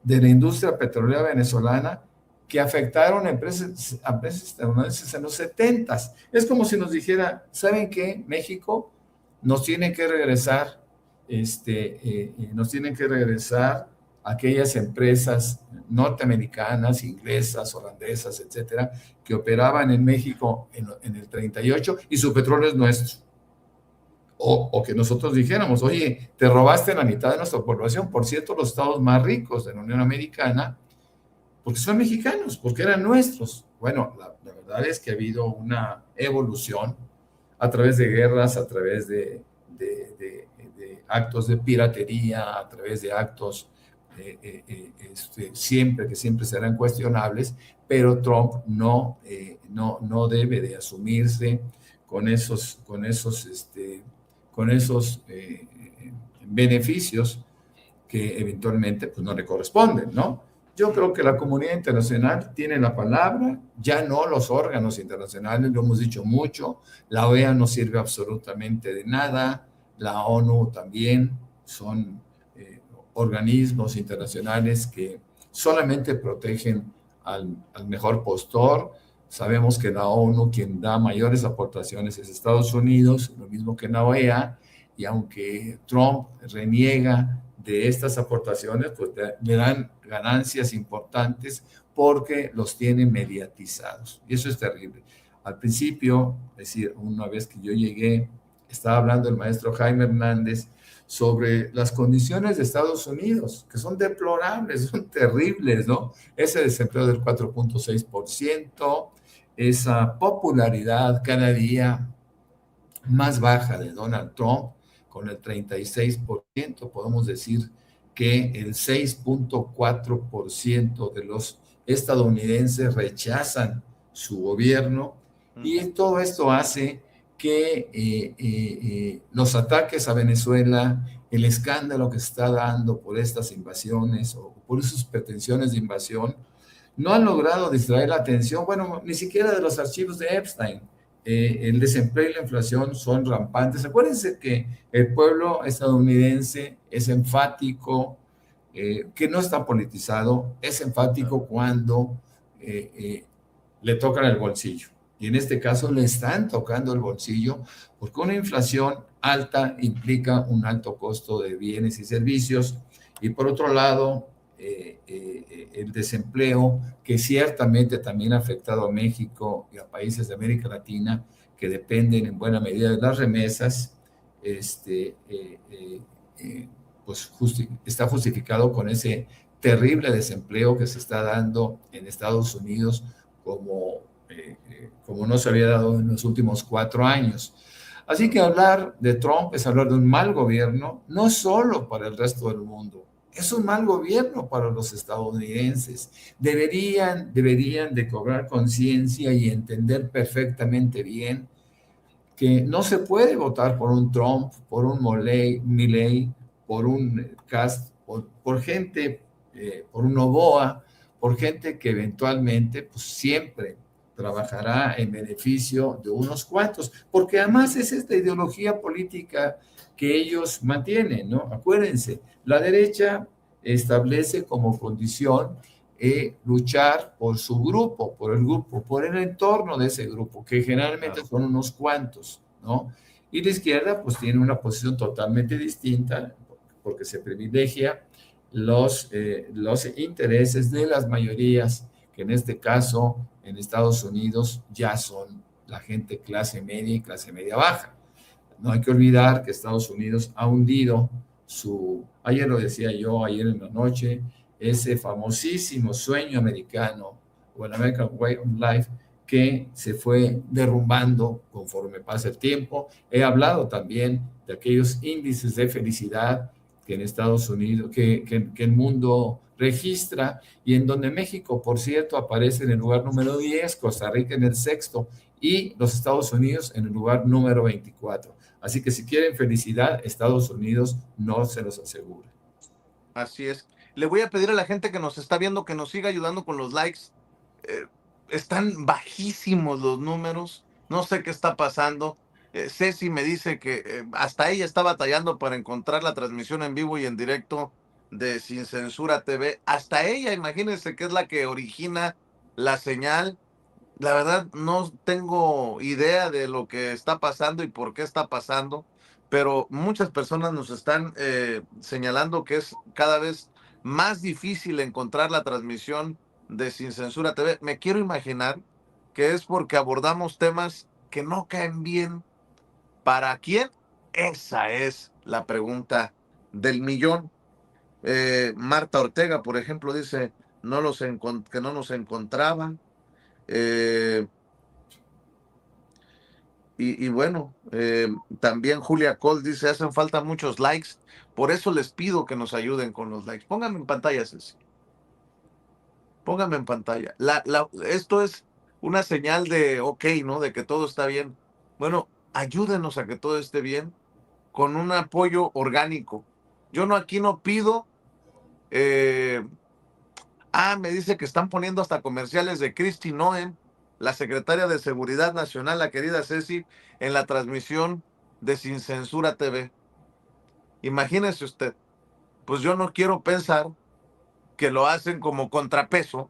de la industria petrolera venezolana que afectaron a empresas estadounidenses en los 70s. Es como si nos dijera, ¿saben qué? México nos tiene que regresar, aquellas empresas norteamericanas, inglesas, holandesas, etcétera, que operaban en México en el 38 y su petróleo es nuestro. O que nosotros dijéramos, oye, te robaste la mitad de nuestra población. Por cierto, los estados más ricos de la Unión Americana, porque son mexicanos, porque eran nuestros. Bueno, la verdad es que ha habido una evolución a través de guerras, a través de actos de piratería, a través de actos siempre serán cuestionables, pero Trump no debe de asumirse con esos beneficios que eventualmente pues, no le corresponden, ¿no? Yo creo que la comunidad internacional tiene la palabra, ya no los órganos internacionales, lo hemos dicho mucho, la OEA no sirve absolutamente de nada, la ONU también, son organismos internacionales que solamente protegen al mejor postor. Sabemos que la ONU, quien da mayores aportaciones es Estados Unidos, lo mismo que la OEA, y aunque Trump reniega de estas aportaciones, pues le dan ganancias importantes porque los tiene mediatizados. Y eso es terrible. Al principio, es decir, una vez que yo llegué, estaba hablando el maestro Jaime Hernández sobre las condiciones de Estados Unidos, que son deplorables, son terribles, ¿no? Ese desempleo del 4.6%, esa popularidad cada día más baja de Donald Trump, con el 36%, podemos decir que el 6.4% de los estadounidenses rechazan su gobierno, y todo esto hace que los ataques a Venezuela, el escándalo que se está dando por estas invasiones o por sus pretensiones de invasión, no han logrado distraer la atención, bueno, ni siquiera de los archivos de Epstein. El desempleo y la inflación son rampantes. Acuérdense que el pueblo estadounidense es enfático, que no está politizado, es enfático cuando le tocan el bolsillo. Y en este caso le están tocando el bolsillo porque una inflación alta implica un alto costo de bienes y servicios. Y por otro lado, el desempleo, que ciertamente también ha afectado a México y a países de América Latina que dependen en buena medida de las remesas, pues está justificado con ese terrible desempleo que se está dando en Estados Unidos como no se había dado en los últimos 4 años. Así que hablar de Trump es hablar de un mal gobierno, no solo para el resto del mundo, es un mal gobierno para los estadounidenses. Deberían de cobrar conciencia y entender perfectamente bien que no se puede votar por un Trump, por un Milley, por un Cast, por gente, por un Noboa, por gente que eventualmente, pues siempre trabajará en beneficio de unos cuantos, porque además es esta ideología política que ellos mantienen, ¿no? Acuérdense, la derecha establece como condición luchar por su grupo, por el entorno de ese grupo, que generalmente Claro. son unos cuantos, ¿no? Y la izquierda pues tiene una posición totalmente distinta, porque se privilegia los intereses de las mayorías, que en este caso en Estados Unidos ya son la gente clase media y clase media baja. No hay que olvidar que Estados Unidos ha hundido ayer lo decía yo, ayer en la noche, ese famosísimo sueño americano, o el American Way of Life, que se fue derrumbando conforme pasa el tiempo. He hablado también de aquellos índices de felicidad que en Estados Unidos, que el mundo registra, y en donde México, por cierto, aparece en el lugar número 10, Costa Rica en el sexto, y los Estados Unidos en el lugar número 24. Así que si quieren felicidad, Estados Unidos no se los asegura. Así es. Le voy a pedir a la gente que nos está viendo que nos siga ayudando con los likes. Eh, Están bajísimos los números. No sé qué está pasando. Ceci me dice que hasta ella está batallando para encontrar la transmisión en vivo y en directo de Sin Censura TV. Hasta ella, imagínense que es la que origina la señal. La verdad, no tengo idea de lo que está pasando y por qué está pasando, pero muchas personas nos están señalando que es cada vez más difícil encontrar la transmisión de Sin Censura TV. Me quiero imaginar que es porque abordamos temas que no caen bien. ¿Para quién? Esa es la pregunta del millón. Marta Ortega, por ejemplo, dice que no nos encontraban. Eh, y bueno, también Julia Cole dice, hacen falta muchos likes, por eso les pido que nos ayuden con los likes. Pónganme en pantalla, Ceci. Pónganme en pantalla. Esto es una señal de, ok, ¿no? De que todo está bien. Bueno, ayúdenos a que todo esté bien con un apoyo orgánico. Yo no aquí no pido, eh, me dice que están poniendo hasta comerciales de Kristi Noem, la secretaria de Seguridad Nacional, la querida Ceci, en la transmisión de Sin Censura TV. Imagínese usted, pues yo no quiero pensar que lo hacen como contrapeso.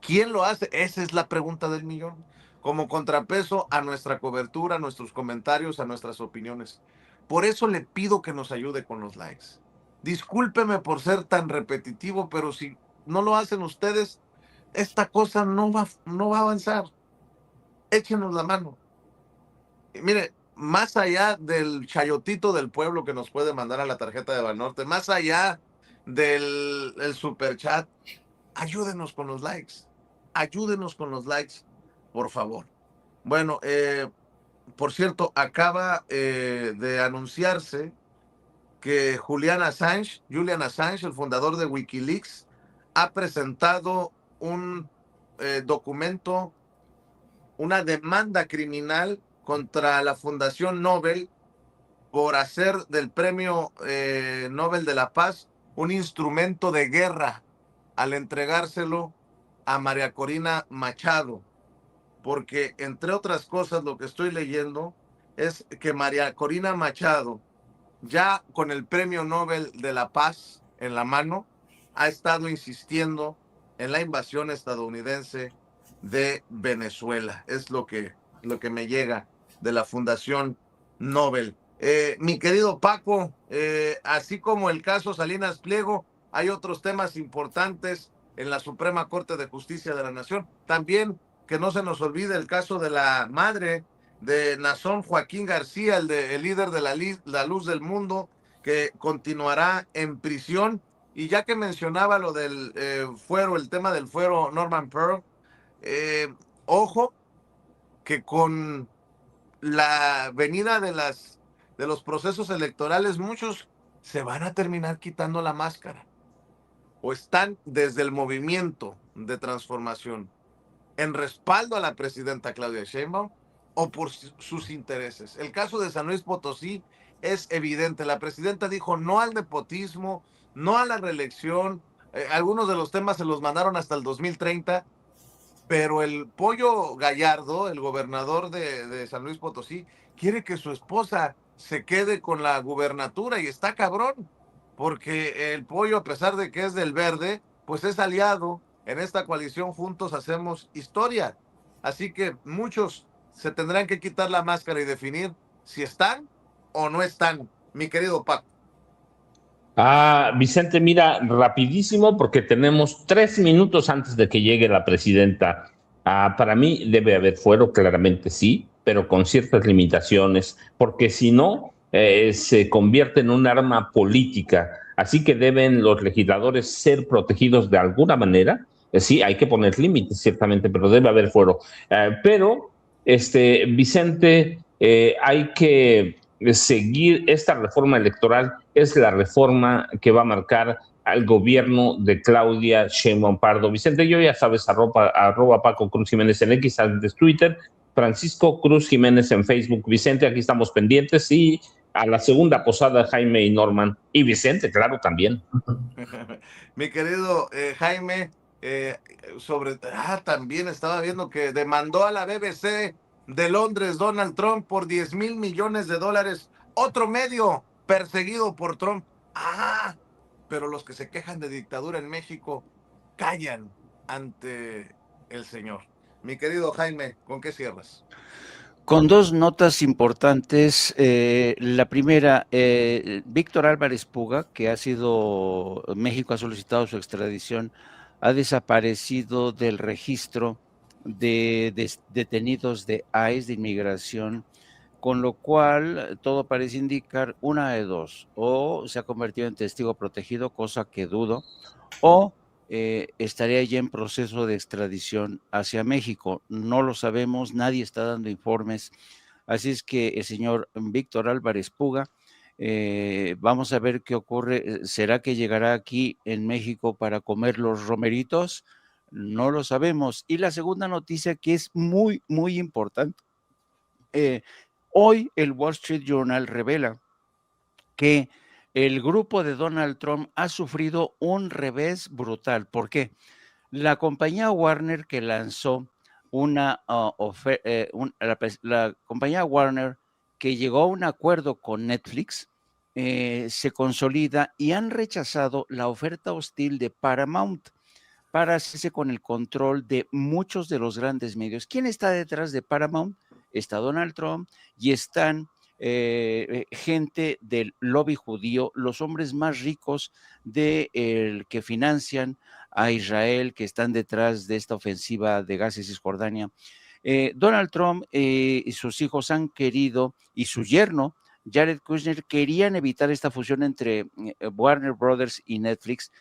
¿Quién lo hace? Esa es la pregunta del millón. Como contrapeso a nuestra cobertura, a nuestros comentarios, a nuestras opiniones. Por eso le pido que nos ayude con los likes. Discúlpeme por ser tan repetitivo, pero si no lo hacen ustedes, esta cosa no va a avanzar. Échenos la mano. Y mire, más allá del chayotito del pueblo que nos puede mandar a la tarjeta de Banorte, más allá del super chat, ayúdenos con los likes. Ayúdenos con los likes, por favor. Bueno, por cierto, acaba de anunciarse que Julian Assange, el fundador de Wikileaks, ha presentado un documento, una demanda criminal contra la Fundación Nobel por hacer del Premio Nobel de la Paz un instrumento de guerra al entregárselo a María Corina Machado, porque entre otras cosas lo que estoy leyendo es que María Corina Machado, ya con el Premio Nobel de la Paz en la mano, ha estado insistiendo en la invasión estadounidense de Venezuela. Es lo que me llega de la Fundación Nobel. Mi querido Paco, así como el caso Salinas Pliego, hay otros temas importantes en la Suprema Corte de Justicia de la Nación. También que no se nos olvide el caso de la madre de Nazón Joaquín García, el líder de la Luz del Mundo, que continuará en prisión. Y ya que mencionaba lo del fuero, el tema del fuero Norman Pearl, ojo que con la venida de los procesos electorales, muchos se van a terminar quitando la máscara. O están desde el movimiento de transformación en respaldo a la presidenta Claudia Sheinbaum o por sus intereses. El caso de San Luis Potosí es evidente. La presidenta dijo no al nepotismo, no a la reelección. Algunos de los temas se los mandaron hasta el 2030, pero el Pollo Gallardo, el gobernador de San Luis Potosí, quiere que su esposa se quede con la gubernatura y está cabrón, porque el Pollo, a pesar de que es del Verde, pues es aliado. En esta coalición juntos hacemos historia. Así que muchos se tendrán que quitar la máscara y definir si están o no están, mi querido Paco. Vicente, mira, rapidísimo, porque tenemos 3 minutos antes de que llegue la presidenta. Para mí debe haber fuero, claramente sí, pero con ciertas limitaciones, porque si no, se convierte en un arma política. Así que deben los legisladores ser protegidos de alguna manera. Sí, hay que poner límites, ciertamente, pero debe haber fuero. Vicente, hay que seguir esta reforma electoral. Es la reforma que va a marcar al gobierno de Claudia Sheinbaum Pardo. Vicente, yo ya sabes, arroba Paco Cruz Jiménez en X, antes Twitter, Francisco Cruz Jiménez en Facebook. Vicente, aquí estamos pendientes, y a la segunda posada Jaime y Norman. Y Vicente, claro, también. Mi querido Jaime, también estaba viendo que demandó a la BBC de Londres Donald Trump por $10,000 millones. Otro medio perseguido por Trump. Pero los que se quejan de dictadura en México callan ante el señor. Mi querido Jaime, ¿con qué cierras? Con dos notas importantes. La primera, Víctor Álvarez Puga, que México ha solicitado su extradición, ha desaparecido del registro de detenidos de ICE, de inmigración, con lo cual todo parece indicar una de dos: o se ha convertido en testigo protegido, cosa que dudo, o estaría ya en proceso de extradición hacia México. No lo sabemos, nadie está dando informes. Así es que el señor Víctor Álvarez Puga, vamos a ver qué ocurre. ¿Será que llegará aquí en México para comer los romeritos? No lo sabemos. Y la segunda noticia, que es muy, muy importante. Hoy el Wall Street Journal revela que el grupo de Donald Trump ha sufrido un revés brutal. ¿Por qué? La compañía Warner, que lanzó la compañía Warner, que llegó a un acuerdo con Netflix, se consolida, y han rechazado la oferta hostil de Paramount para hacerse con el control de muchos de los grandes medios. ¿Quién está detrás de Paramount? Está Donald Trump y están gente del lobby judío, los hombres más ricos que financian a Israel, que están detrás de esta ofensiva de Gaza y Cisjordania. Donald Trump y sus hijos han querido, y su yerno, Jared Kushner, querían evitar esta fusión entre Warner Brothers y Netflix,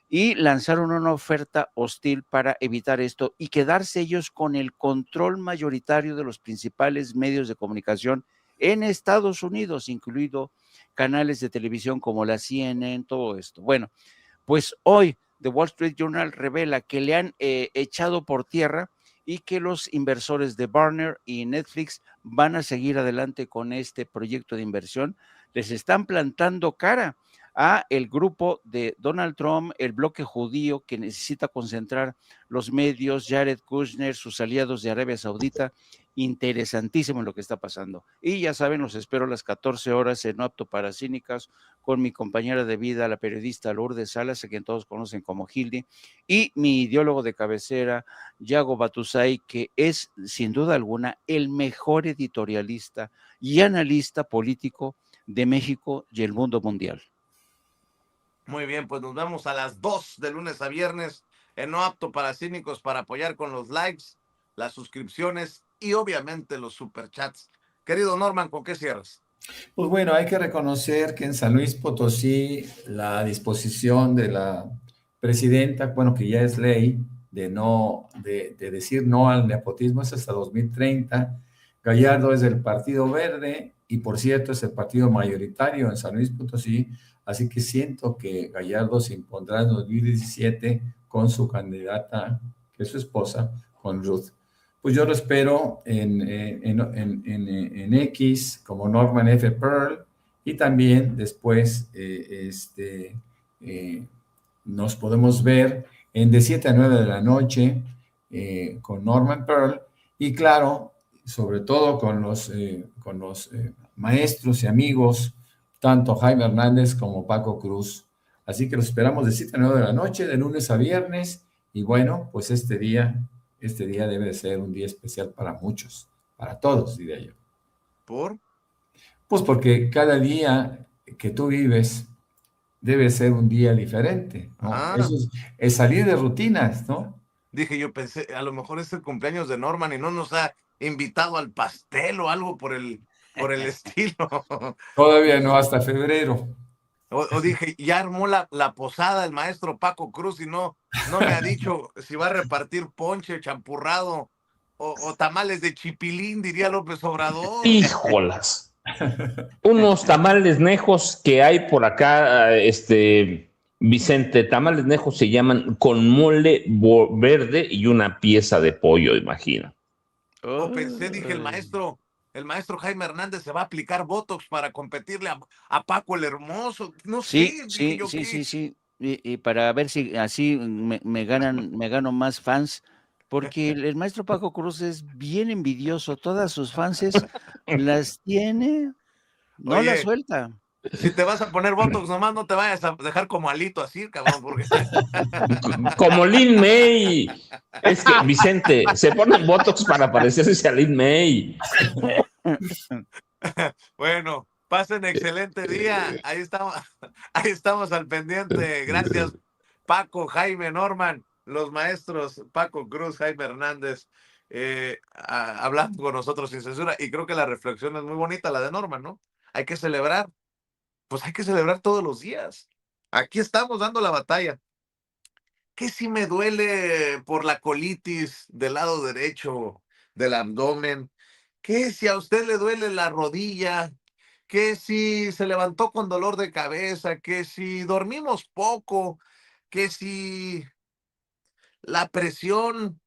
y lanzaron una oferta hostil para evitar esto y quedarse ellos con el control mayoritario de los principales medios de comunicación en Estados Unidos, incluido canales de televisión como la CNN, todo esto. Bueno, pues hoy The Wall Street Journal revela que le han echado por tierra, y que los inversores de Warner y Netflix van a seguir adelante con este proyecto de inversión. Les están plantando cara a el grupo de Donald Trump, el bloque judío que necesita concentrar los medios, Jared Kushner, sus aliados de Arabia Saudita. Interesantísimo lo que está pasando. Y ya saben, los espero a las 14 horas en No Apto para Cínicas con mi compañera de vida, la periodista Lourdes Salas, a quien todos conocen como Hildy, y mi ideólogo de cabecera, Yago Batusay, que es sin duda alguna el mejor editorialista y analista político de México y el mundo mundial. Muy bien, pues nos vemos a las 2 de lunes a viernes en No Apto para Cínicos, para apoyar con los likes, las suscripciones y obviamente los superchats. Querido Norman, ¿con qué cierras? Pues bueno, hay que reconocer que en San Luis Potosí la disposición de la presidenta, bueno, que ya es ley, de decir no al nepotismo es hasta 2030. Gallardo es del Partido Verde y, por cierto, es el partido mayoritario en San Luis Potosí, Así que siento que Gallardo se impondrá en 2017 con su candidata, que es su esposa, con Ruth. Pues yo lo espero en X como Norman F. Pearl, y también después nos podemos ver de 7 a 9 de la noche con Norman Pearl, y claro, sobre todo con los maestros y amigos, tanto Jaime Hernández como Paco Cruz. Así que los esperamos de 7 a 9 de la noche, de lunes a viernes, y bueno, pues este día debe de ser un día especial para muchos, para todos, diría yo. ¿Por? Pues porque cada día que tú vives debe ser un día diferente, ¿no? Ah, Eso es salir de rutinas, ¿no? dije, yo pensé, a lo mejor es el cumpleaños de Norman y no nos ha invitado al pastel o algo por el estilo. Todavía no, hasta febrero. O dije, ya armó la posada el maestro Paco Cruz y no me ha dicho si va a repartir ponche, champurrado o tamales de chipilín, diría López Obrador. Híjolas. Unos tamales nejos que hay por acá, Vicente, tamales nejos se llaman con mole verde y una pieza de pollo, imagina. O pensé, dije, el maestro Jaime Hernández se va a aplicar Botox para competirle a Paco el Hermoso. No Sí, sé, dije sí, yo, sí, ¿qué? sí, sí. Y para ver si así me gano más fans, porque el maestro Paco Cruz es bien envidioso. Todas sus fanses las tiene, no las Oye, suelta. si te vas a poner Botox, nomás no te vayas a dejar como Alito así, cabrón, porque... Como Lin May. Es que, Vicente, se ponen Botox para parecerse a Lin May. Bueno, pasen excelente día. Ahí estamos al pendiente. Gracias, Paco, Jaime, Norman, los maestros Paco Cruz, Jaime Hernández, hablando con nosotros sin censura. Y creo que la reflexión es muy bonita, la de Norman, ¿no? Hay que celebrar, pues hay que celebrar todos los días. Aquí estamos dando la batalla. ¿Qué si me duele por la colitis del lado derecho del abdomen? ¿Qué si a usted le duele la rodilla? ¿Qué si se levantó con dolor de cabeza? ¿Qué si dormimos poco? ¿Qué si la presión?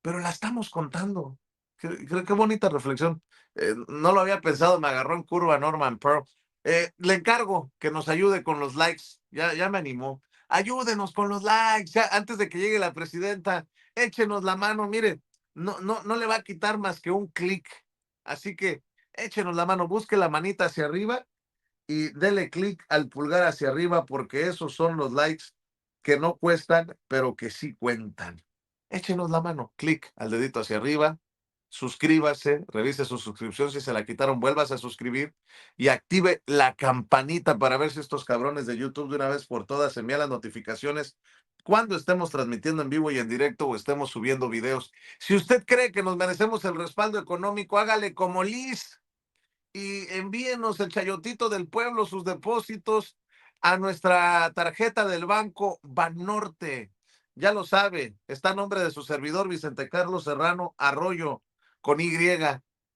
Pero la estamos contando. Qué bonita reflexión. No lo había pensado, me agarró en curva Norman Pearl. Le encargo que nos ayude con los likes. Ya me animó. Ayúdenos con los likes. Ya, antes de que llegue la presidenta, échenos la mano. Mire, no le va a quitar más que un clic. Así que échenos la mano, busque la manita hacia arriba y dele clic al pulgar hacia arriba, porque esos son los likes que no cuestan, pero que sí cuentan. Échenos la mano, clic al dedito hacia arriba, suscríbase, revise su suscripción, si se la quitaron, vuélvase a suscribir y active la campanita para ver si estos cabrones de YouTube de una vez por todas envían las notificaciones cuando estemos transmitiendo en vivo y en directo o estemos subiendo videos. Si usted cree que nos merecemos el respaldo económico, hágale como Liz y envíenos el chayotito del pueblo, sus depósitos a nuestra tarjeta del banco Banorte. Ya lo sabe, está a nombre de su servidor Vicente Carlos Serrano Arroyo con Y.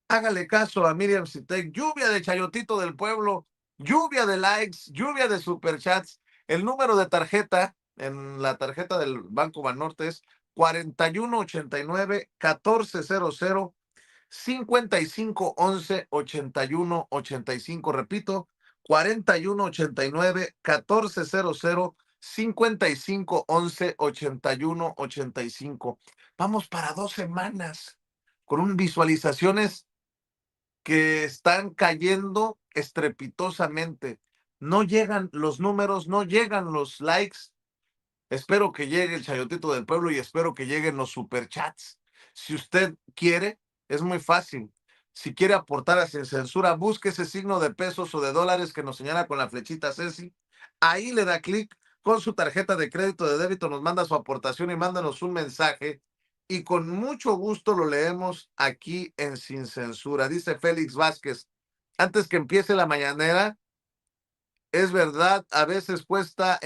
Hágale caso a Miriam Citec, lluvia de chayotito del pueblo, lluvia de likes, lluvia de superchats. El número de tarjeta en la tarjeta del Banco Banorte es 4189-1400 5511-8185. Repito, 4189-1400 5511-8185. Vamos para 2 semanas con visualizaciones que están cayendo estrepitosamente. No llegan los números, no llegan los likes. Espero que llegue el chayotito del pueblo y espero que lleguen los superchats. Si usted quiere, es muy fácil. Si quiere aportar a Sin Censura, busque ese signo de pesos o de dólares que nos señala con la flechita Ceci. Ahí le da clic con su tarjeta de crédito, de débito, nos manda su aportación y mándanos un mensaje. Y con mucho gusto lo leemos aquí en Sin Censura. Dice Félix Vázquez, antes que empiece la mañanera, es verdad, a veces cuesta